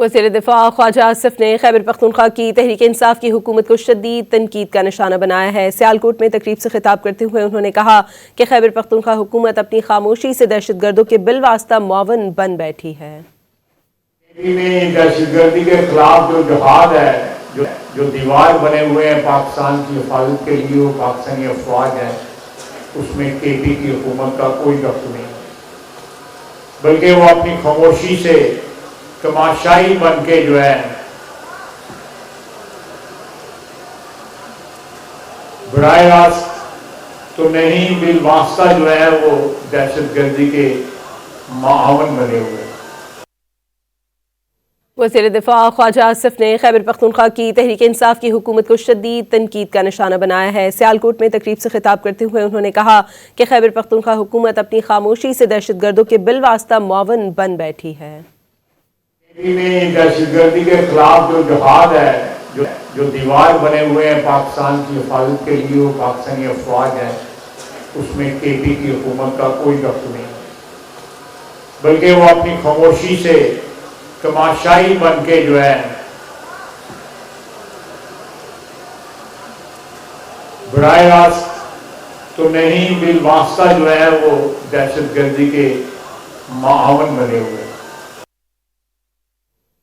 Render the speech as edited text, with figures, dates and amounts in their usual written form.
وزیر دفاع خواجہ آصف نے خیبر پختونخوا کی تحریک انصاف کی حکومت کو شدید تنقید کا نشانہ بنایا ہے۔ سیالکوٹ میں تقریب سے خطاب کرتے ہوئے انہوں نے کہا کہ خیبر پختونخوا حکومت اپنی خاموشی سے دہشت گردوں کے بالواسطہ معاون بن بیٹھی ہے۔ دہشت گردی کے خلاف جو جہاد ہے، جو دیوار بنے ہوئے ہیں پاکستان کی حفاظت کے لیے، وہ پاکستانی افواج ہیں، اس میں کے پی کی حکومت کا کوئی دخل نہیں، بلکہ وہ اپنی خاموشی سے تماشائی بن کے جو ہے براہ راست تو نہیں، بالواسطہ جو ہے وہ دہشت گردی کے معاون بنے ہوئے۔ وزیر دفاع خواجہ آصف نے خیبر پختونخوا کی تحریک انصاف کی حکومت کو شدید تنقید کا نشانہ بنایا ہے۔ سیالکوٹ میں تقریب سے خطاب کرتے ہوئے انہوں نے کہا کہ خیبر پختونخوا حکومت اپنی خاموشی سے دہشت گردوں کے بالواسطہ معاون بن بیٹھی ہے۔ دہشت گردی کے خلاف جو جہاد ہے، جو دیوار بنے ہوئے ہیں پاکستان کی حفاظت کے لیے، وہ پاکستانی افواج ہیں، اس میں کے پی کی حکومت کا کوئی دخل نہیں، بلکہ وہ اپنی خاموشی سے تماشائی بن کے جو ہے براہ راست تو نہیں، بالواسطہ جو ہے وہ دہشت گردی کے معاون بنے ہوئے۔